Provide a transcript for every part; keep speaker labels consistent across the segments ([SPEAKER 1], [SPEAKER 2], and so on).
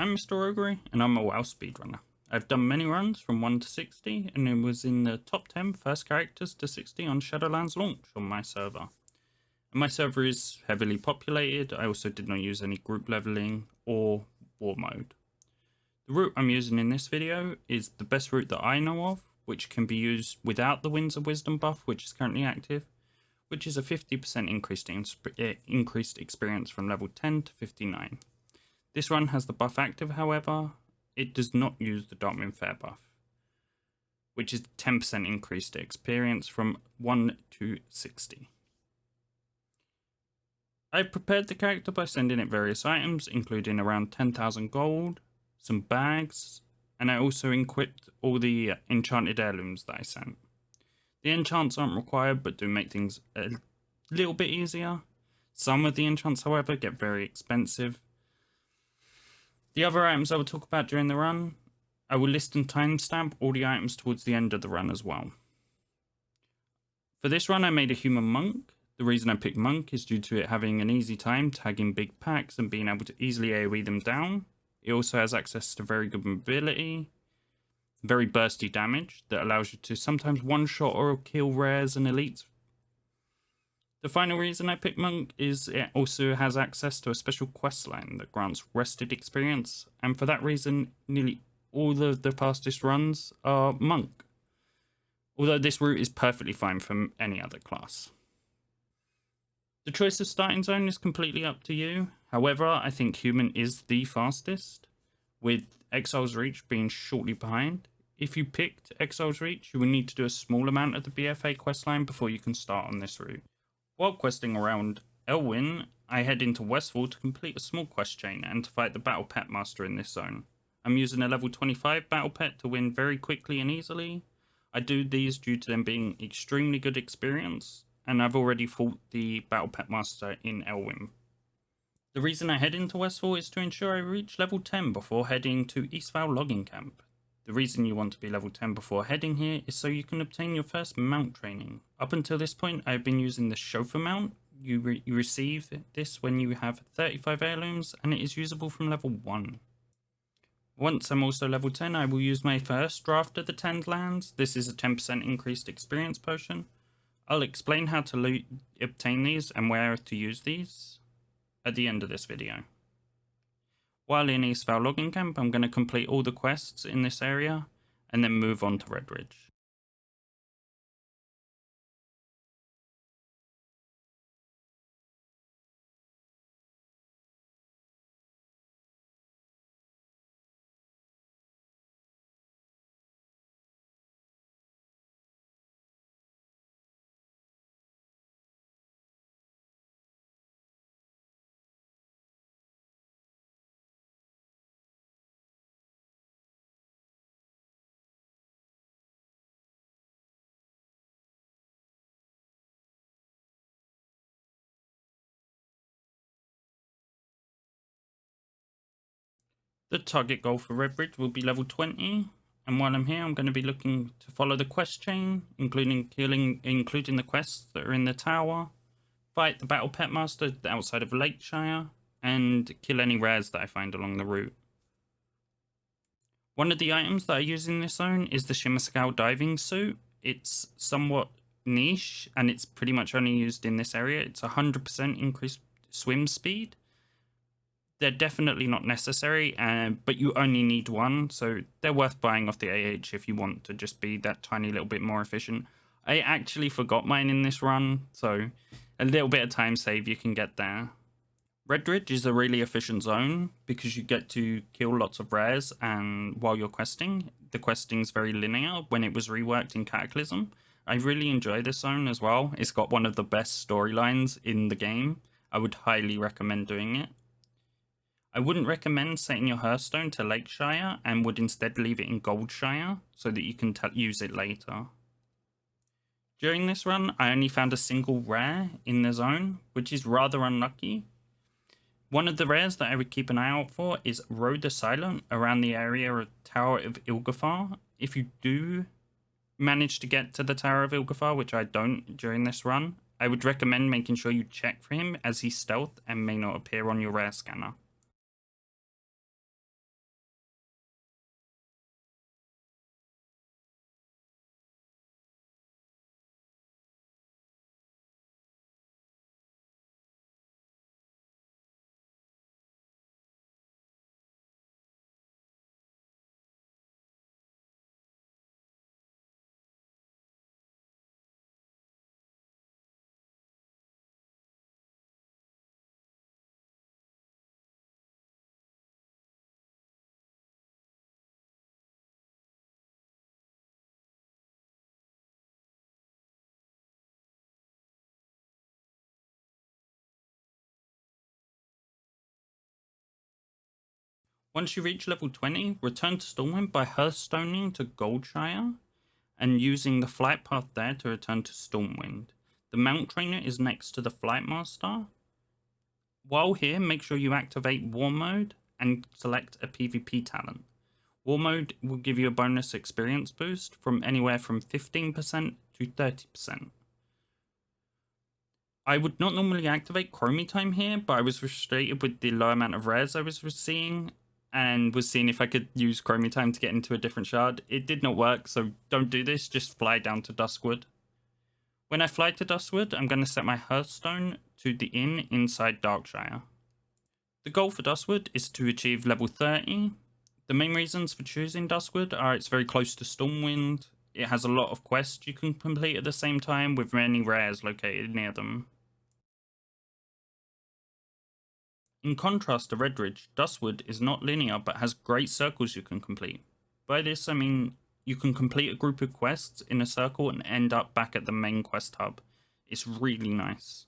[SPEAKER 1] I'm Mr. Rogery, and I'm a WoW speedrunner. I've done many runs from 1 to 60, and it was in the top 10 first characters to 60 on Shadowlands launch on my server. And my server is heavily populated. I also did not use any group leveling or war mode. The route I'm using in this video is the best route that I know of, which can be used without the Winds of Wisdom buff, which is currently active, which is a 50% increased experience from level 10 to 59. This run has the buff active, however, it does not use the Darkmoon Fair buff, which is 10% increased experience from 1 to 60. I've prepared the character by sending it various items, including around 10,000 gold, some bags, and I also equipped all the enchanted heirlooms that I sent. The enchants aren't required, but do make things a little bit easier. Some of the enchants, however, get very expensive. The other items I will talk about during the run, I will list and timestamp all the items towards the end of the run as well. For this run, I made a human monk. The reason I picked monk is due to it having an easy time tagging big packs and being able to easily AoE them down. It also has access to very good mobility, very bursty damage that allows you to sometimes one-shot or kill rares and elites. The final reason I picked monk is it also has access to a special quest line that grants rested experience, and for that reason, nearly all of the fastest runs are monk. Although this route is perfectly fine from any other class. The choice of starting zone is completely up to you. However, I think human is the fastest, with Exile's Reach being shortly behind. If you picked Exile's Reach, you will need to do a small amount of the BFA questline before you can start on this route. While questing around Elwynn, I head into Westfall to complete a small quest chain and to fight the Battle Pet Master in this zone. I'm using a level 25 Battle Pet to win very quickly and easily. I do these due to them being extremely good experience, and I've already fought the Battle Pet Master in Elwynn. The reason I head into Westfall is to ensure I reach level 10 before heading to Eastvale Logging Camp. The reason you want to be level 10 before heading here is so you can obtain your first mount training. Up until this point, I've been using the chauffeur mount. You receive this when you have 35 heirlooms, and it is usable from level 1. Once I'm also level 10, I will use my first draft of the 10 lands. This is a 10% increased experience potion. I'll explain how to obtain these and where to use these at the end of this video. While in Eastvale Logging Camp, I'm going to complete all the quests in this area and then move on to Redridge. The target goal for Redridge will be level 20, and while I'm here, I'm going to be looking to follow the quest chain, including the quests that are in the tower, fight the Battle Pet Master outside of Lakeshire, and kill any rares that I find along the route. One of the items that I use in this zone is the Shimmer Scowl diving suit. It's somewhat niche, and it's pretty much only used in this area. It's 100% increased swim speed. They're definitely not necessary, but you only need one, so they're worth buying off the AH if you want to just be that tiny little bit more efficient. I actually forgot mine in this run, so a little bit of time save you can get there. Redridge is a really efficient zone because you get to kill lots of rares, and while you're questing, the questing's very linear when it was reworked in Cataclysm. I really enjoy this zone as well. It's got one of the best storylines in the game. I would highly recommend doing it. I wouldn't recommend setting your Hearthstone to Lakeshire and would instead leave it in Goldshire so that you can use it later. During this run, I only found a single rare in the zone, which is rather unlucky. One of the rares that I would keep an eye out for is Road the Silent around the area of Tower of Ilgafar. If you do manage to get to the Tower of Ilgafar, which I don't during this run, I would recommend making sure you check for him as he's stealth and may not appear on your rare scanner. Once you reach level 20, return to Stormwind by Hearthstoning to Goldshire and using the flight path there to return to Stormwind. The Mount Trainer is next to the Flight Master. While here, make sure you activate War Mode and select a PvP talent. War Mode will give you a bonus experience boost from anywhere from 15% to 30%. I would not normally activate Chromie Time here, but I was frustrated with the low amount of rares I was seeing and was seeing if I could use Chromie Time to get into a different shard. It did not work, so don't do this, just fly down to Duskwood. When I fly to Duskwood, I'm going to set my Hearthstone to the inn inside Darkshire. The goal for Duskwood is to achieve level 30. The main reasons for choosing Duskwood are it's very close to Stormwind, it has a lot of quests you can complete at the same time with many rares located near them. In contrast to Redridge, Duskwood is not linear but has great circles you can complete. By this I mean you can complete a group of quests in a circle and end up back at the main quest hub. It's really nice.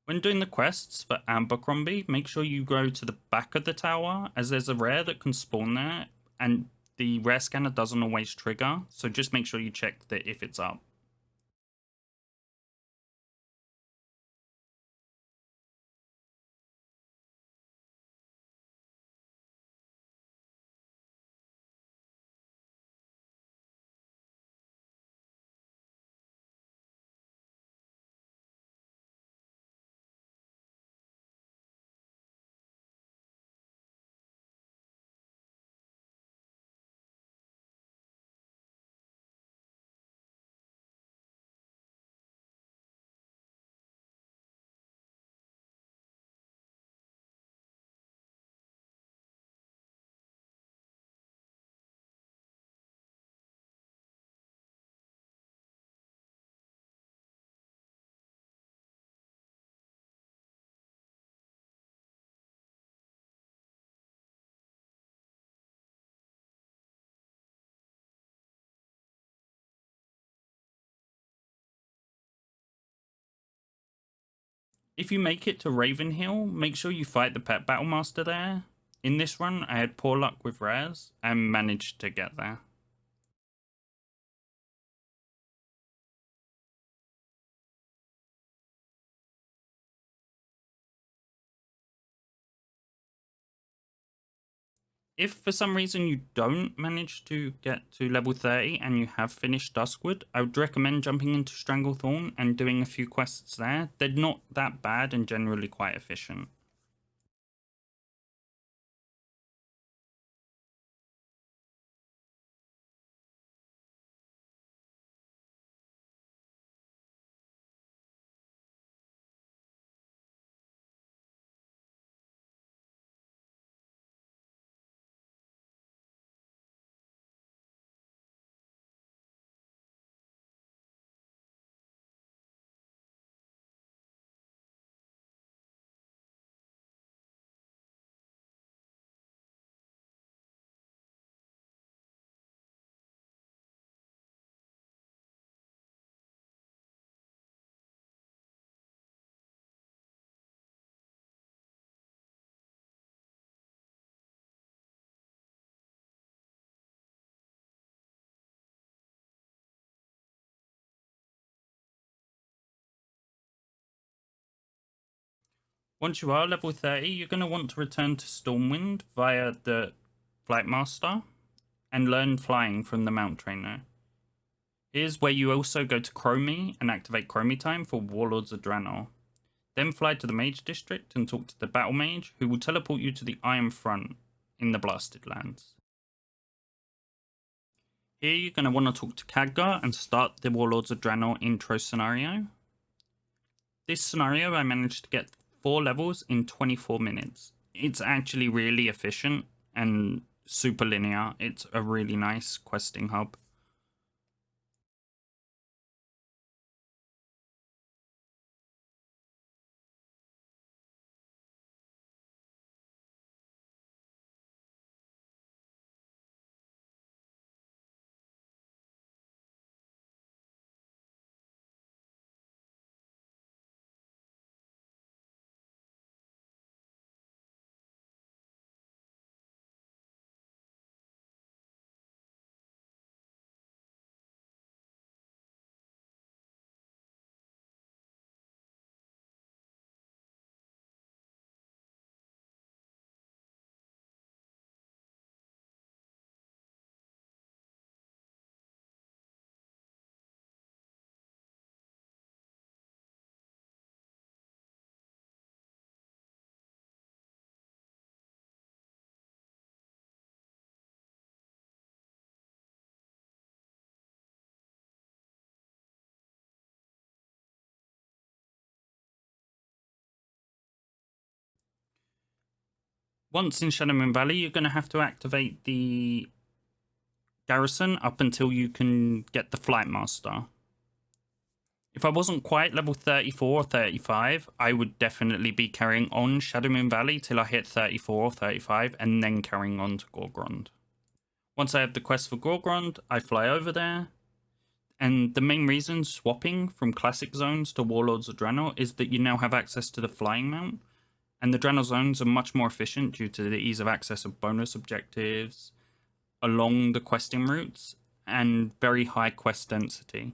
[SPEAKER 1] When doing the quests for Abercrombie, make sure you go to the back of the tower as there's a rare that can spawn there and the rare scanner doesn't always trigger, so just make sure you check that if it's up. If you make it to Ravenhill, make sure you fight the Pet Battlemaster there. In this run, I had poor luck with rares and managed to get there. If for some reason you don't manage to get to level 30 and you have finished Duskwood, I would recommend jumping into Stranglethorn and doing a few quests there. They're not that bad and generally quite efficient. Once you are level 30, you're going to want to return to Stormwind via the Flight Master and learn flying from the Mount Trainer. Here's where you also go to Chromie and activate Chromie Time for Warlords of Draenor. Then fly to the Mage District and talk to the Battle Mage, who will teleport you to the Iron Front in the Blasted Lands. Here you're going to want to talk to Khadgar and start the Warlords of Draenor intro scenario. This scenario I managed to get 4 levels in 24 minutes. It's actually really efficient and super linear. It's a really nice questing hub. Once in Shadowlands Valley, you're going to have to activate the garrison up until you can get the Flight Master. If I wasn't quite level 34 or 35, I would definitely be carrying on Shadowlands Valley till I hit 34 or 35 and then carrying on to Gorgrond. Once I have the quest for Gorgrond, I fly over there. And the main reason swapping from classic zones to Warlords of Draenor is that you now have access to the flying mount. And the Draenor zones are much more efficient due to the ease of access of bonus objectives along the questing routes and very high quest density.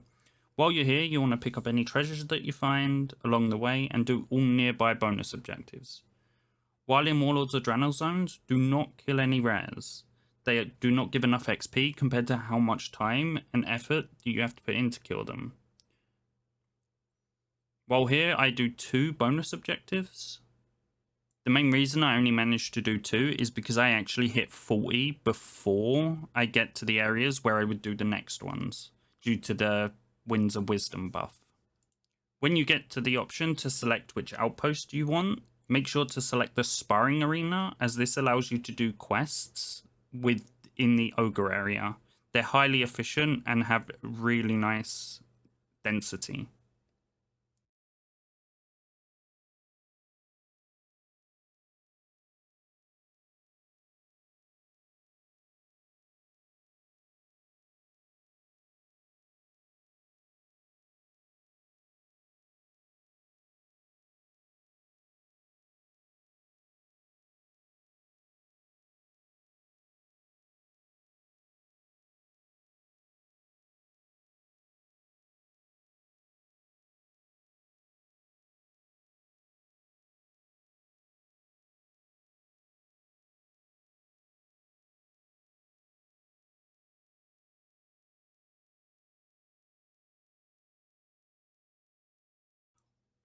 [SPEAKER 1] While you're here, you want to pick up any treasures that you find along the way and do all nearby bonus objectives. While in Warlords of Draenor zones, do not kill any rares. They do not give enough XP compared to how much time and effort you have to put in to kill them. While here, I do 2 bonus objectives. The main reason I only managed to do 2 is because I actually hit 40 before I get to the areas where I would do the next ones, due to the Winds of Wisdom buff. When you get to the option to select which outpost you want, make sure to select the Sparring Arena, as this allows you to do quests within the Ogre area. They're highly efficient and have really nice density.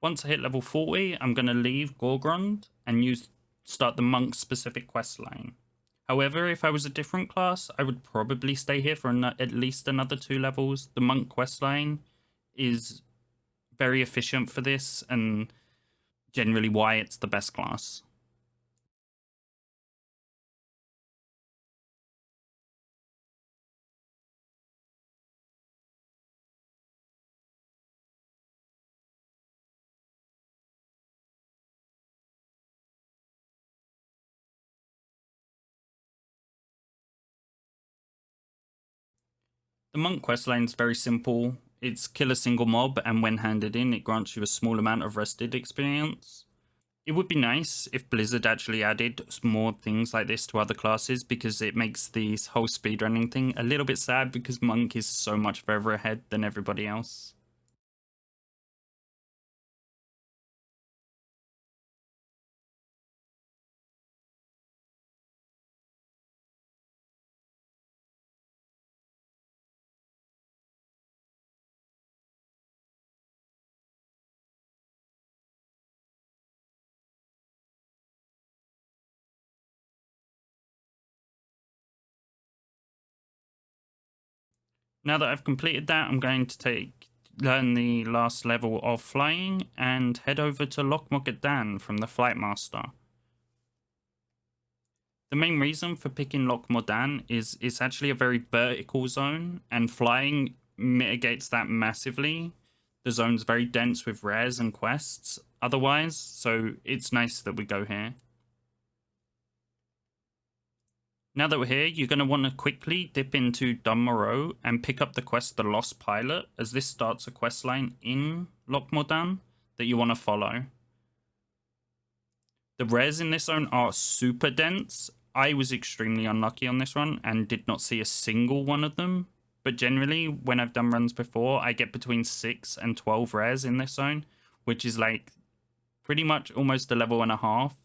[SPEAKER 1] Once I hit level 40, I'm going to leave Gorgrond and start the monk specific quest line. However, if I was a different class, I would probably stay here for at least another 2 levels. The monk quest line is very efficient for this and generally why it's the best class. The monk questline is very simple. It's kill a single mob, and when handed in, it grants you a small amount of rested experience. It would be nice if Blizzard actually added more things like this to other classes, because it makes this whole speedrunning thing a little bit sad, because monk is so much further ahead than everybody else. Now that I've completed that, I'm going to learn the last level of flying and head over to Loch modan from the Flight Master. The main reason for picking Loch modan is it's actually a very vertical zone, and flying mitigates that massively. The zone's very dense with rares and quests otherwise, so it's nice that we go here. Now that we're here, you're going to want to quickly dip into Dun Morogh and pick up the quest The Lost Pilot, as this starts a quest line in Loch modan that you want to follow. The rares in this zone are super dense. I was extremely unlucky on this run and did not see a single one of them. But generally, when I've done runs before, I get between 6 and 12 rares in this zone, which is like pretty much almost a level and a half.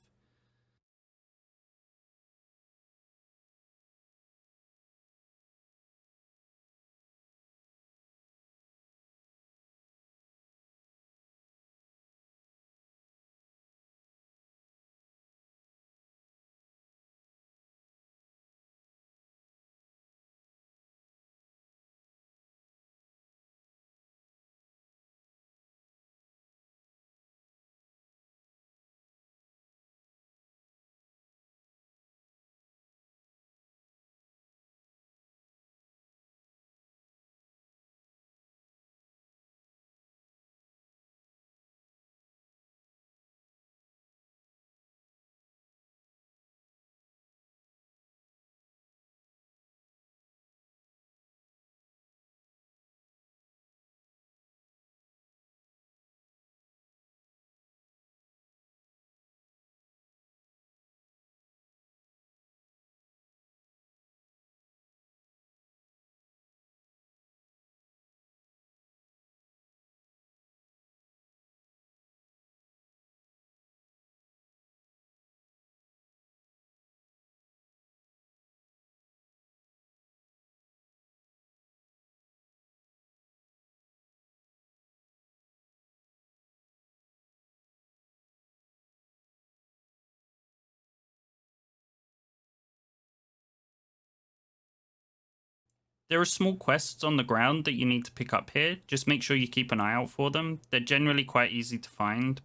[SPEAKER 1] There are small quests on the ground that you need to pick up here. Just make sure you keep an eye out for them. They're generally quite easy to find,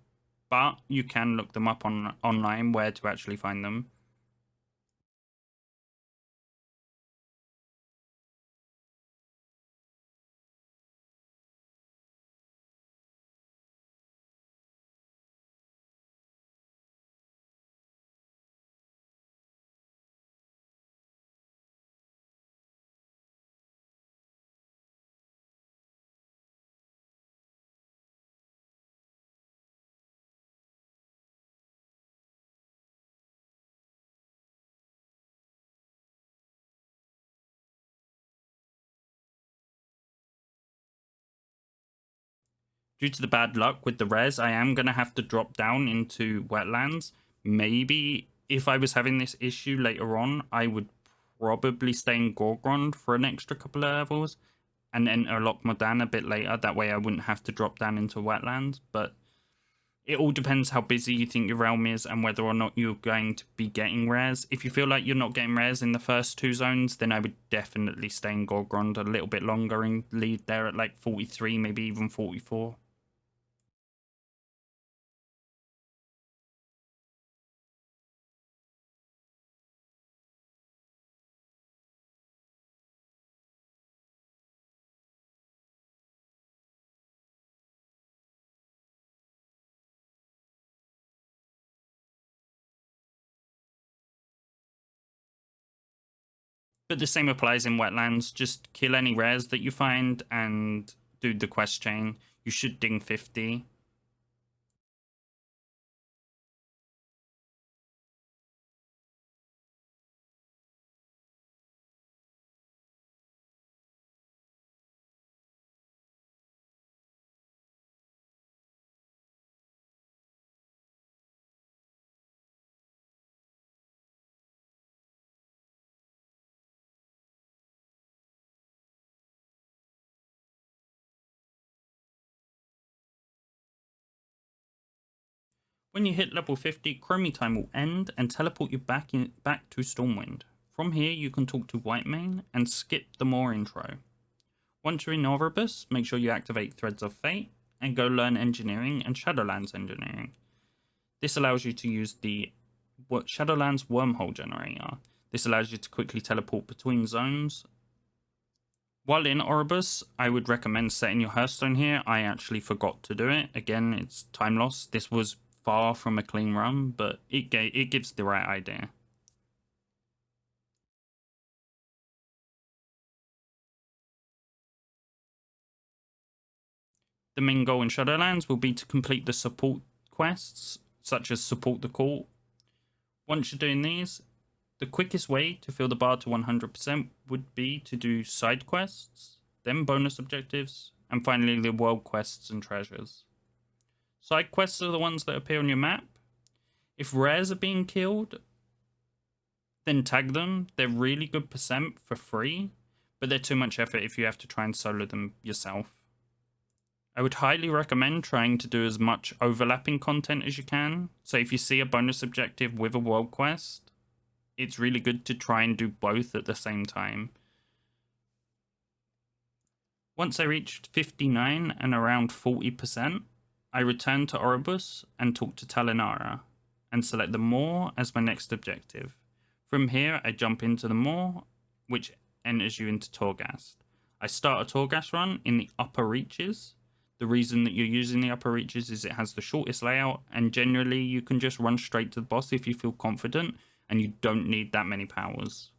[SPEAKER 1] but you can look them up online where to actually find them. Due to the bad luck with the res, I am going to have to drop down into Wetlands. Maybe if I was having this issue later on, I would probably stay in Gorgrond for an extra couple of levels and enter Loch modan a bit later. That way I wouldn't have to drop down into Wetlands. But it all depends how busy you think your realm is and whether or not you're going to be getting rares. If you feel like you're not getting rares in the first two zones, then I would definitely stay in Gorgrond a little bit longer and leave there at like 43, maybe even 44. But the same applies in Wetlands. Just kill any rares that you find and do the quest chain. You should ding 50. When you hit level 50, Chromie time will end and teleport you back to Stormwind. From here, you can talk to Whitemane and skip the WoD Intro. Once you're in Erebus, make sure you activate Threads of Fate and go learn Engineering and Shadowlands Engineering. This allows you to use the Shadowlands Wormhole Generator. This allows you to quickly teleport between zones. While in Erebus, I would recommend setting your Hearthstone here. I actually forgot to do it. Again, it's time loss. This was far from a clean run, but it gives the right idea. The main goal in Shadowlands will be to complete the support quests, such as support the court. Once you're doing these, the quickest way to fill the bar to 100% would be to do side quests, then bonus objectives, and finally the world quests and treasures. Side quests are the ones that appear on your map. If rares are being killed, then tag them. They're really good percent for free, but they're too much effort if you have to try and solo them yourself. I would highly recommend trying to do as much overlapping content as you can. So if you see a bonus objective with a world quest, it's really good to try and do both at the same time. Once I reached 59 and around 40%, I returned to Erebus and talked to Talinara and select the Moor as my next objective. From here, I jump into the Moor, which enters you into Torghast. I start a Torghast run in the upper reaches. The reason that you're using the upper reaches is it has the shortest layout, and generally you can just run straight to the boss if you feel confident, and you don't need that many powers.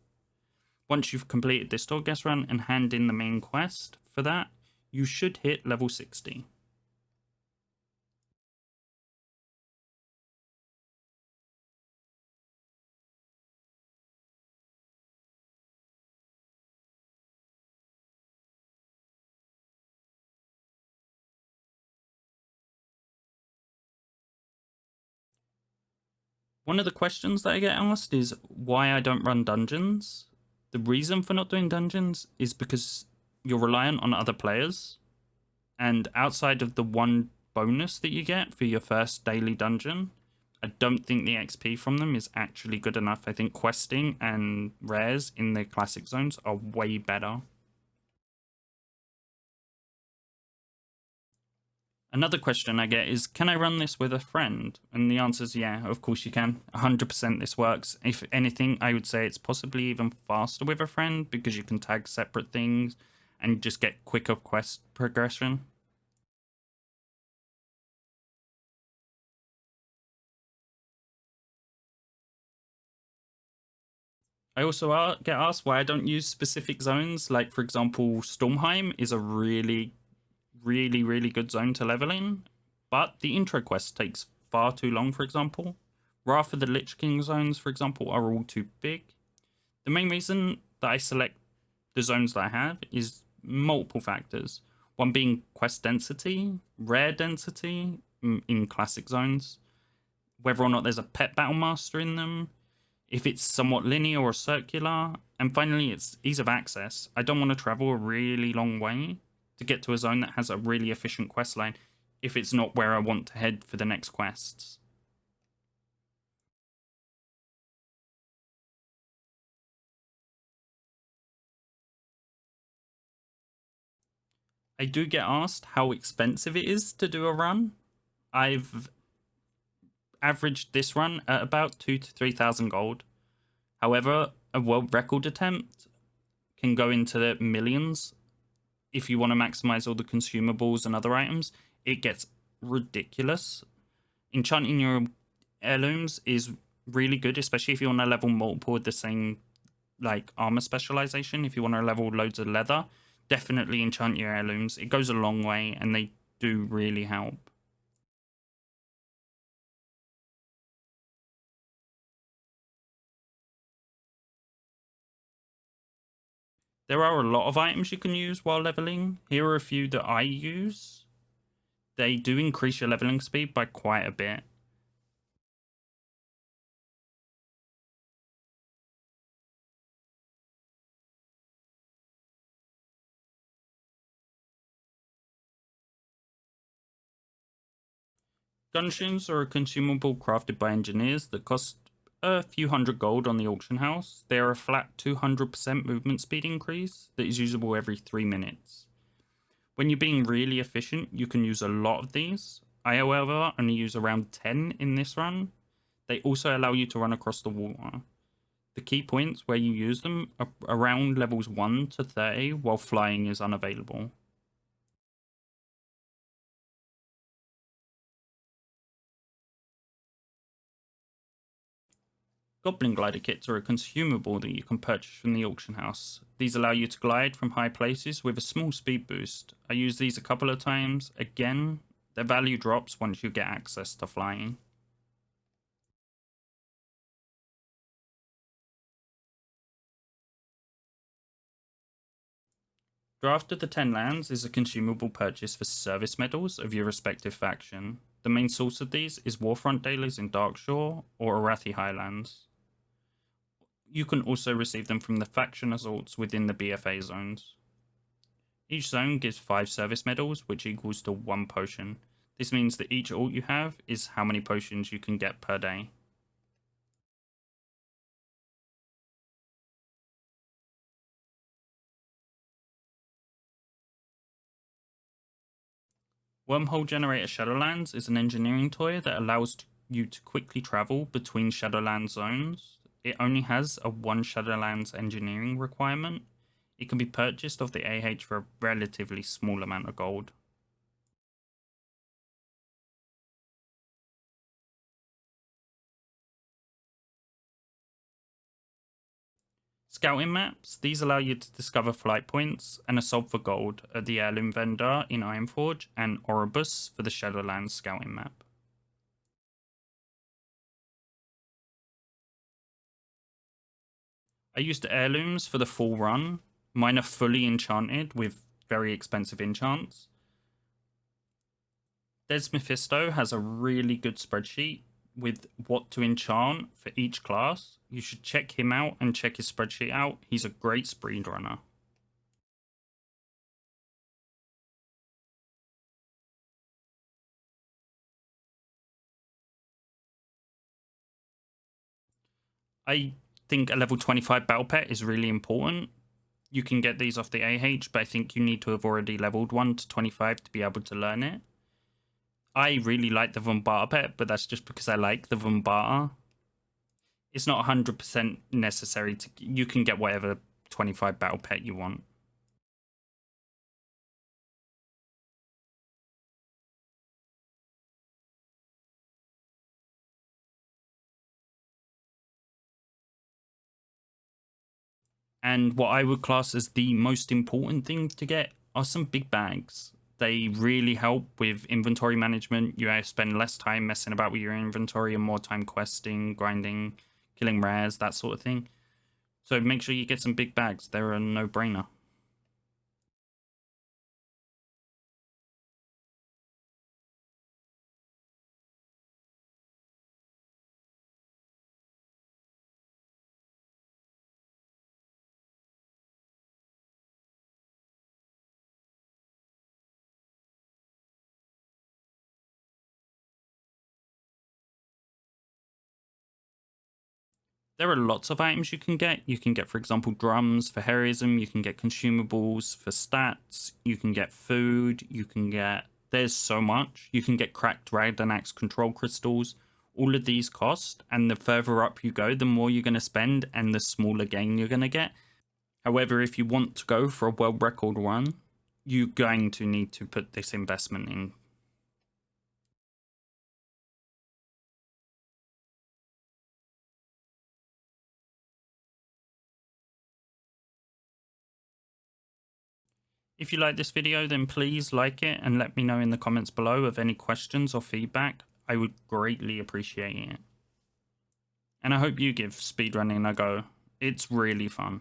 [SPEAKER 1] Once you've completed this Torghast run and hand in the main quest for that, you should hit level 60. One of the questions that I get asked is why I don't run dungeons. The reason for not doing dungeons is because you're reliant on other players, and outside of the one bonus that you get for your first daily dungeon, I don't think the XP from them is actually good enough. I think questing and rares in the classic zones are way better. Another question I get is, can I run this with a friend? And the answer is yeah, of course you can. 100% this works. If anything, I would say it's possibly even faster with a friend because you can tag separate things and just get quicker quest progression. I also get asked why I don't use specific zones. Like, for example, Stormheim is a really, really, really good zone to level in, but the intro quest takes far too long, for example. Wrath of the Lich King zones, for example, are all too big. The main reason that I select the zones that I have is multiple factors. One being quest density, rare density in classic zones, whether or not there's a pet battle master in them, if it's somewhat linear or circular, and finally it's ease of access. I don't want to travel a really long way to get to a zone that has a really efficient quest line if it's not where I want to head for the next quests. I do get asked how expensive it is to do a run. I've averaged this run at about 2,000 to 3,000 gold. However, a world record attempt can go into the millions if you want to maximize all the consumables and other items. It gets ridiculous. Enchanting your heirlooms is really good, especially if you want to level multiple with the same like armor specialization. If you want to level loads of leather, definitely enchant your heirlooms. It goes a long way and they do really help. There are a lot of items you can use while leveling. Here are a few that I use. They do increase your leveling speed by quite a bit. Gunshoes are a consumable crafted by engineers that cost a few hundred gold on the auction house. They are a flat 200% movement speed increase that is usable every 3 minutes. When you're being really efficient, you can use a lot of these. I, however, only use around 10 in this run. They also allow you to run across the water. The key points where you use them are around levels 1 to 30, while flying is unavailable. Goblin glider kits are a consumable that you can purchase from the auction house. These allow you to glide from high places with a small speed boost. I used these a couple of times. Again, their value drops once you get access to flying. Draft of the 10 lands is a consumable purchase for service medals of your respective faction. The main source of these is Warfront dailies in Darkshore or Arathi Highlands. You can also receive them from the faction assaults within the BFA zones. Each zone gives 5 service medals, which equals to 1 potion. This means that each alt you have is how many potions you can get per day. Wormhole Generator Shadowlands is an engineering toy that allows you to quickly travel between Shadowlands zones. It only has a 1 Shadowlands engineering requirement. It can be purchased off the AH for a relatively small amount of gold. Scouting maps. These allow you to discover flight points and assault for gold at the Heirloom Vendor in Ironforge and Oribus for the Shadowlands scouting map. I used heirlooms for the full run. Mine are fully enchanted with very expensive enchants. Des Mephisto has a really good spreadsheet with what to enchant for each class. You should check him out and check his spreadsheet out. He's a great speedrunner. I think a level 25 battle pet is really important. You can get these off the AH, but I think you need to have already leveled 1 to 25 to be able to learn it. I really like the Vumbata pet, but that's just because I like the Vumbata. It's not 100% necessary to... You can get whatever 25 battle pet you want. And what I would class as the most important thing to get are some big bags. They really help with inventory management. You spend less time messing about with your inventory and more time questing, grinding, killing rares, that sort of thing. So make sure you get some big bags. They're a no-brainer. There are lots of items you can get. You can get, for example, drums for heroism. You can get consumables for stats. You can get food. You can get... There's so much. You can get cracked Dragon Axe control crystals. All of these cost, and the further up you go, the more you're going to spend and the smaller gain you're going to get. However, if you want to go for a world record run, you're going to need to put this investment in. If you like this video, then please like it and let me know in the comments below of any questions or feedback. I would greatly appreciate it. And I hope you give speedrunning a go. It's really fun.